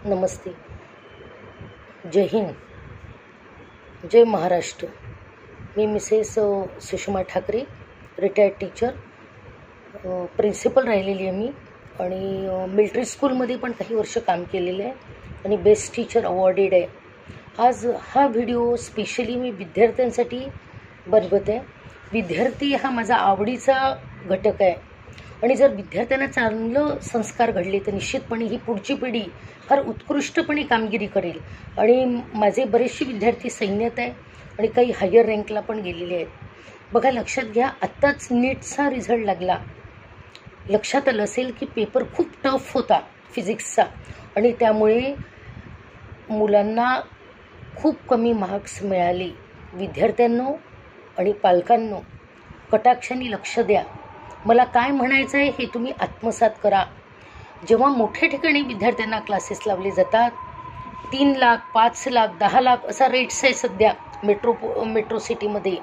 नमस्ते. जय हिंद, जय महाराष्ट्र. मी Mrs Sushma Thackeray, retired teacher, principal राहिलेली आहे मी आणि मिलिटरी स्कूलमध्ये पण काही वर्ष काम केलेलं आहे आणि बेस्ट टीचर अवॉर्डेड आहे. आज हा व्हिडिओ स्पेशली मी विद्यार्थ्यांसाठी बनवत आहे. विद्यार्थी हा माझा आवडीचा घटक आहे आणि जर विद्यार्थ्यांना चांगलं संस्कार घडले तर निश्चितपणे ही पुढची पिढी फार उत्कृष्टपणे कामगिरी करेल. आणि माझे बरेचसे विद्यार्थी सैन्यात आहे आणि काही हायर रँकला पण गेलेले आहेत. बघा, लक्षात घ्या, आत्ताच नीटचा रिझल्ट लागला. लक्षात आलं असेल की पेपर खूप टफ होता फिजिक्सचा आणि त्यामुळे मुलांना खूप कमी मार्क्स मिळाले. विद्यार्थ्यांनो आणि पालकांनो, कटाक्षाने लक्ष द्या. मला काय म्हणायचं आहे हे तुम्ही आत्मसात करा. जेव्हा मोठ्या ठिकाणी विद्यार्थ्यांना क्लासेस लावले जातात, 3 लाख, 5 लाख, 10 लाख असा रेट्स आहे सध्या मेट्रो सिटीमध्ये.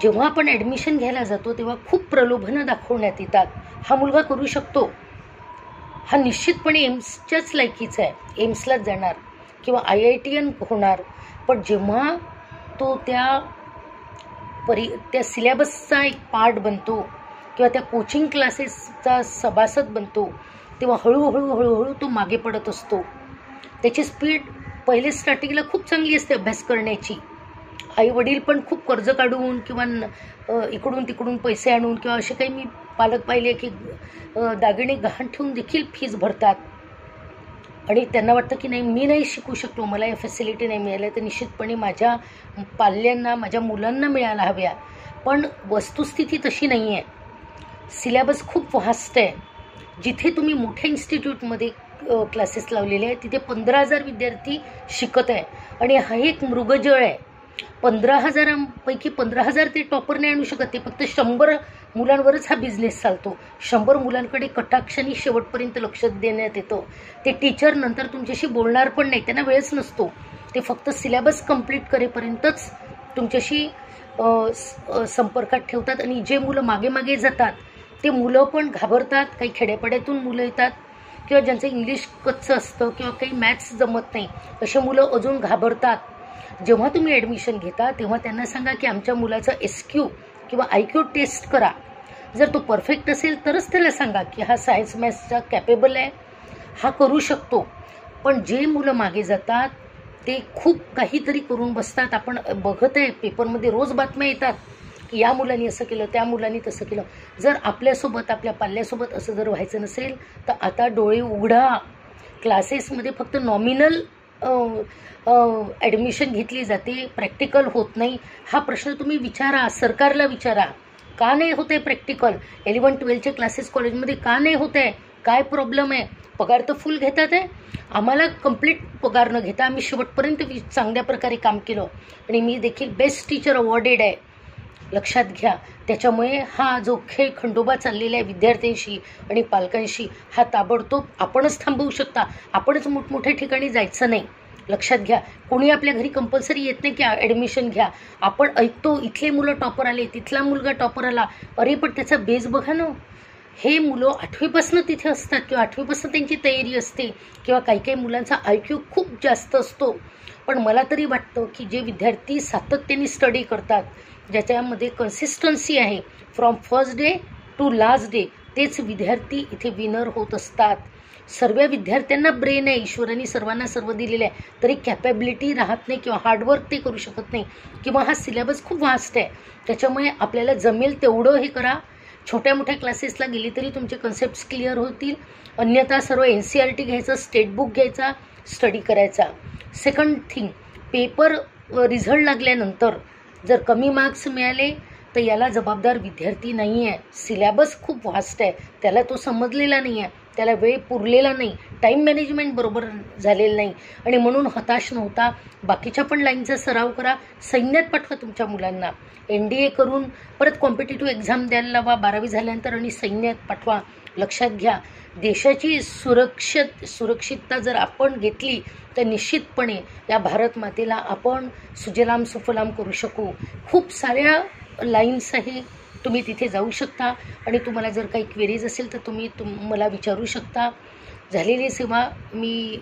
जेव्हा आपण ॲडमिशन घ्यायला जातो तेव्हा खूप प्रलोभनं दाखवण्यात येतात. हा मुलगा करू शकतो, हा निश्चितपणे एम्सच्याच लायकीचा आहे, एम्सलाच जाणार किंवा IITian होणार. पण जेव्हा तो त्या सिलेबसचा एक पार्ट बनतो किंवा त्या कोचिंग क्लासेसचा सभासद बनतो, तेव्हा हळूहळू तो मागे पडत असतो. त्याची स्पीड पहिले स्टार्टिंगला खूप चांगली असते अभ्यास करण्याची. आई वडील पण खूप कर्ज काढून किंवा इकडून तिकडून पैसे आणून किंवा असे काही मी पालक पाहिले की दागिने गहाण ठेवून देखील फीज भरतात आणि त्यांना वाटतं की नाही, मी नाही शिकू शकलो, मला या फॅसिलिटी नाही मिळाल्या तर निश्चितपणे माझ्या पाल्यांना, माझ्या मुलांना मिळायला हव्या. पण वस्तुस्थिती तशी नाही आहे. सिलेबस खूप व्हास्ट आहे. जिथे तुम्ही मोठ्या इन्स्टिट्यूटमध्ये क्लासेस लावलेले आहेत तिथे 15,000 विद्यार्थी शिकत आहे आणि हा एक मृगजळ आहे. 15,000पैकी 15,000 ते टॉपर नाही आणू शकत. ते फक्त 100 मुलांवरच हा बिझनेस चालतो. 100 मुलांकडे कटाक्षाने शेवटपर्यंत लक्ष देण्यात येतं. ते टीचर नंतर तुमच्याशी बोलणार पण नाही, त्यांना वेळच नसतो. ते फक्त सिलेबस कंप्लीट करेपर्यंतच तुमच्याशी संपर्कात ठेवतात आणि जे मुलं मागे मागे जातात ते मुलं पण घाबरतात. काही खेड्यापाड्यातून मुलं येतात किंवा ज्यांचं इंग्लिश कच्चं असतं किंवा काही मॅथ्स जमत नाही, असे मुलं अजून घाबरतात. जेव्हा तुम्ही ॲडमिशन घेता तेव्हा त्यांना सांगा की आमच्या मुलाचं SQ किंवा IQ टेस्ट करा. जर तो परफेक्ट असेल तरच त्याला सांगा की हा सायन्स मॅथ्सचा कॅपेबल आहे, हा करू शकतो. पण जे मुलं मागे जातात ते खूप काहीतरी करून बसतात. आपण बघत आहे पेपरमध्ये रोज बातम्या येतात की या मुलांनी असं केलं, त्या मुलांनी तसं केलं. जर आपल्यासोबत, आपल्या पाल्यासोबत असं जर व्हायचं नसेल तर आता डोळे उघडा. क्लासेसमध्ये फक्त नॉमिनल ॲडमिशन घेतली जाते, प्रॅक्टिकल होत नाही. हा प्रश्न तुम्ही विचारा, सरकारला विचारा. का नाही होत आहे प्रॅक्टिकल? 11-12चे क्लासेस कॉलेजमध्ये का नाही होत आहे? काय प्रॉब्लेम आहे? पगार तर फुल घेतात आहे. आम्हाला कंप्लीट पगार न घेता आम्ही शेवटपर्यंत चांगल्या प्रकारे काम केलं आणि मी देखील बेस्ट टीचर अवॉर्डेड आहे. लक्षात घ्या. त्याच्यामुळे हा जो खेळ खंडोबा चाललेला आहे विद्यार्थ्यांशी आणि पालकांशी, हा ताबडतोब आपणच थांबवू शकता. आपणच मोठमोठ्या ठिकाणी जायचं नाही. लक्षात घ्या, कोणी आपल्या घरी कंपल्सरी येत नाही की ॲडमिशन घ्या. आपण ऐकतो इथले मुलं टॉपर आले, तिथला मुलगा टॉपर आला. अरे पण त्याचा बेस बघा ना. हे मुलं 8वीपासून तिथे असतात किंवा 8वीपासून त्यांची तयारी असते किंवा काही काही मुलांचा IQ खूप जास्त असतो. पण मला तरी वाटतं की जे विद्यार्थी सातत्याने स्टडी करतात, ज्याच्यामध्ये कन्सिस्टन्सी आहे from first day to last day, तेच विद्यार्थी इथे विनर होत असतात. सर्व विद्यार्थ्यांना ब्रेन आहे, ईश्वराने सर्वांना सर्व दिलेलं आहे, तरी कॅपॅबिलिटी राहत नाही किंवा हार्डवर्क ते करू शकत नाही किंवा हा सिलेबस खूप व्हास्ट आहे. त्याच्यामुळे आपल्याला जमेल तेवढं हे करा. छोट्या मोठ्या क्लासेसला गेली तरी तुमचे कन्सेप्ट्स क्लिअर होतील. अन्यथा सर्व NCERT घ्यायचं, स्टेट बुक घ्यायचा, स्टडी करायचा. सेकंड थिंग, पेपर रिझल्ट लागल्यानंतर जर कमी मार्क्स मिळाले तर याला जबाबदार विद्यार्थी नाही आहे. सिलेबस खूप व्हास्ट आहे, त्याला तो समजलेला नाही आहे, त्याला वेळ पुरलेला नाही, टाईम मॅनेजमेंट बरोबर झालेलं नाही आणि म्हणून हताश नव्हता. बाकीच्या पण लाईनचा सराव करा. सैन्यात पाठवा तुमच्या मुलांना, NDA करून परत कॉम्पिटिटिव्ह एक्झाम द्यायला लावा 12वी झाल्यानंतर आणि सैन्यात पाठवा. लक्षात घ्या, देशाची सुरक्षितता जर आपण घेतली तर निश्चितपणे या भारत मातेला आपण सुजलाम सुफलाम करू शकू. खूप साऱ्या लाईन्स आहे, तुम्ही तिथे जाऊ शकता आणि तुम्हाला जर काही क्वेरीज असेल तर तुम्ही मला विचारू शकता. झालेली सेवा मी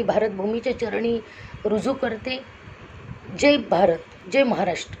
भारतभूमीच्या चरणी रुजू करते. जय भारत, जय महाराष्ट्र.